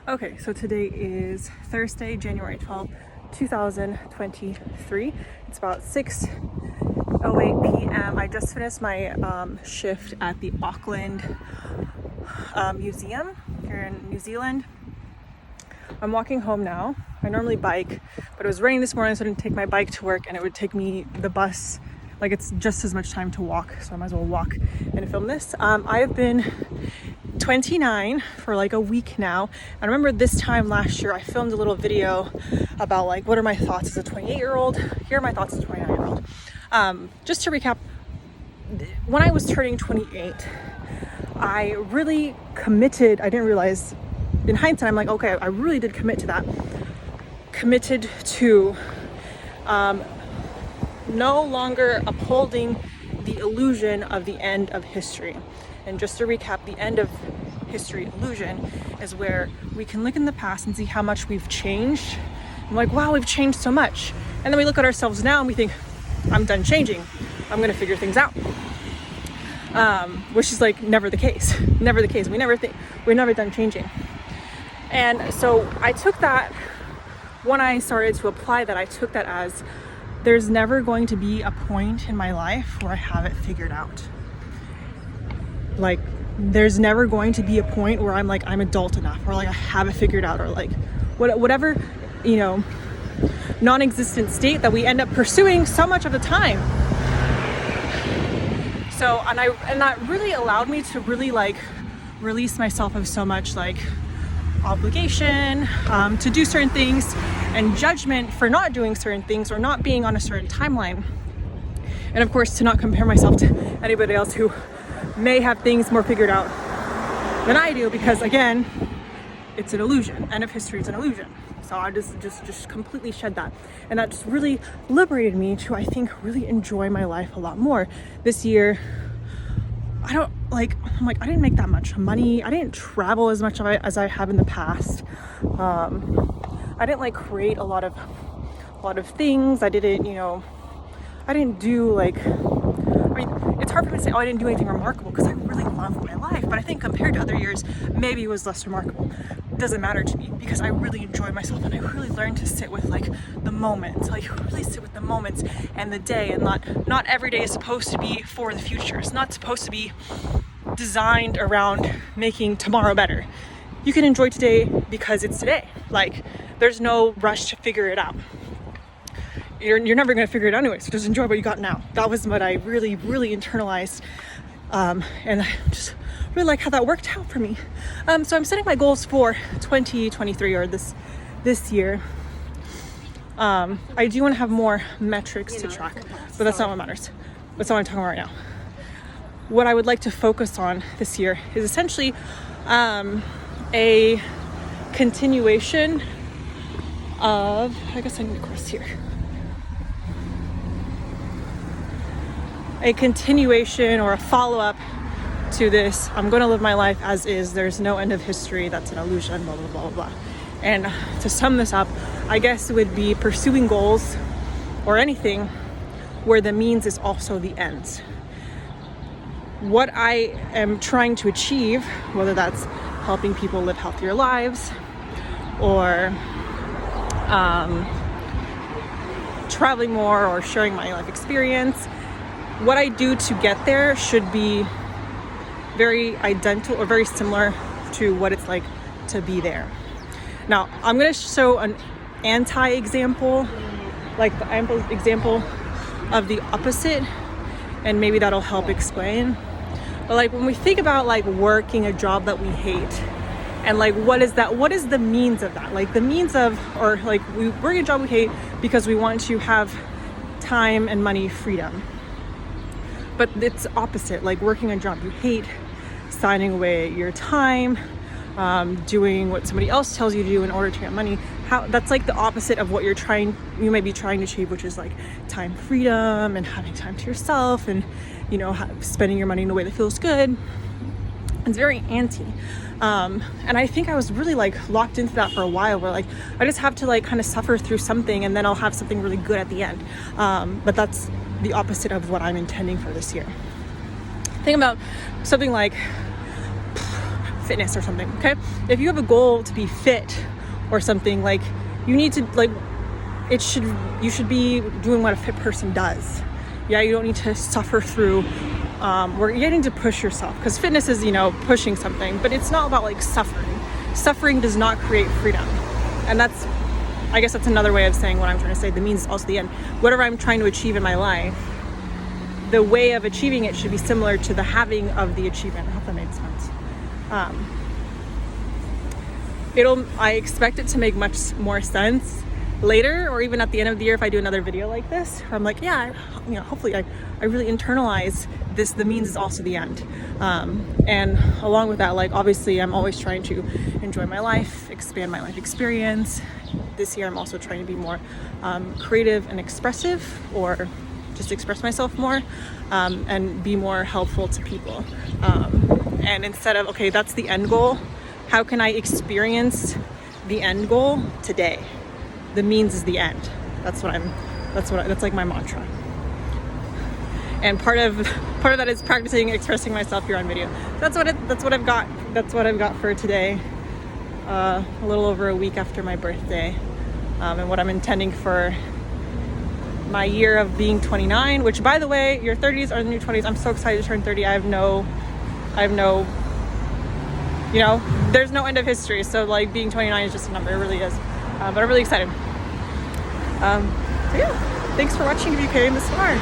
Okay, so today is Thursday, January 12th, 2023. It's about 6:08 p.m. I just finished my shift at the Auckland Museum here in New Zealand. I'm walking home now. I normally bike, but it was raining this morning, so I didn't take my bike to work, and it would take me the bus. Like, it's just as much time to walk, so I might as well walk and film this. I have been 29 for like a week now. I remember this time last year I filmed a little video about like what are my thoughts as a 28-year-old. Here are my thoughts as a 29-year-old. Just to recap, when I was turning 28, I really committed. I didn't realize in hindsight, I'm like, okay, I really did commit to that. Committed to no longer upholding the illusion of the end of history. And just to recap, the end of history illusion is where we can look in the past and see how much we've changed. I'm like, wow, we've changed so much. And then we look at ourselves now and we think, I'm done changing. I'm gonna figure things out. Which is like never the case. Never the case. We're never done changing. And so I took that, when I started to apply that, I took that as there's never going to be a point in my life where I have it figured out. Like, there's never going to be a point where I'm like, I'm adult enough, or like I have it figured out, or like whatever, non-existent state that we end up pursuing so much of the time. So, and that really allowed me to really like release myself of so much like obligation to do certain things and judgment for not doing certain things or not being on a certain timeline. And of course, to not compare myself to anybody else who may have things more figured out than I do, because again, it's an illusion. End of history is an illusion. So I just completely shed that. And that just really liberated me to, I think, really enjoy my life a lot more. This year, I didn't make that much money. I didn't travel as much as I have in the past. I didn't like create a lot of things. I didn't do like, it's hard for me to say, oh, I didn't do anything remarkable, because I really loved my life. But I think compared to other years, maybe it was less remarkable. It doesn't matter to me, because I really enjoyed myself, and I really learned to sit with like the moments, like really sit with the moments and the day, and not every day is supposed to be for the future. It's not supposed to be designed around making tomorrow better. You can enjoy today because it's today. Like, there's no rush to figure it out. You're never going to figure it out anyway, so just enjoy what you got now. That was what I really, really internalized, and I just really like how that worked out for me. So I'm setting my goals for 2023, or this year. I do want to have more metrics to track, but that's not what matters. That's not what I'm talking about right now. What I would like to focus on this year is essentially a continuation of, I guess I need a course here. A continuation or a follow-up to this. I'm going to live my life as is. There's no end of history. That's an illusion, blah, blah, blah, blah, blah. And to sum this up, I guess it would be pursuing goals or anything where the means is also the ends. What I am trying to achieve, whether that's helping people live healthier lives or traveling more or sharing my life experience, what I do to get there should be very identical or very similar to what it's like to be there. Now, I'm going to show an anti-example, like the example of the opposite, and maybe that'll help explain. But like, when we think about like working a job that we hate, and like, what is that? What is the means of that? Like the means of, or like we work a job we hate because we want to have time and money freedom. But it's opposite, like working a job you hate, signing away your time, doing what somebody else tells you to do in order to get money. That's like the opposite of what you may be trying to achieve, which is like time freedom and having time to yourself, and spending your money in a way that feels good. It's very anti. And I think I was really like locked into that for a while, where like I just have to like kind of suffer through something and then I'll have something really good at the end. But that's the opposite of what I'm intending for this year. Think about something like fitness or something, okay? If you have a goal to be fit or something, like you need to like, you should be doing what a fit person does. Yeah, you don't need to suffer through, we're getting to push yourself, because fitness is, you know, pushing something, but it's not about like suffering. Suffering does not create freedom. And I guess that's another way of saying what I'm trying to say. The means is also the end. Whatever I'm trying to achieve in my life, the way of achieving it should be similar to the having of the achievement. I hope that made sense. I expect it to make much more sense later, or even at the end of the year if I do another video like this. I'm like, yeah, you know, hopefully I really internalize this. The means is also the end. And along with that, like obviously I'm always trying to enjoy my life, expand my life experience. This year I'm also trying to be more creative and expressive, or just express myself more, and be more helpful to people. And instead of, okay, that's the end goal, how can I experience the end goal today? The means is the end. That's like my mantra. And part of that is practicing expressing myself here on video. That's what I've got for today. A little over a week after my birthday, and what I'm intending for my year of being 29, which, by the way, your 30s are the new 20s. I'm so excited to turn 30. I have no, you know, there's no end of history. So like being 29 is just a number. It really is. But I'm really excited. So yeah, thanks for watching if you came this far.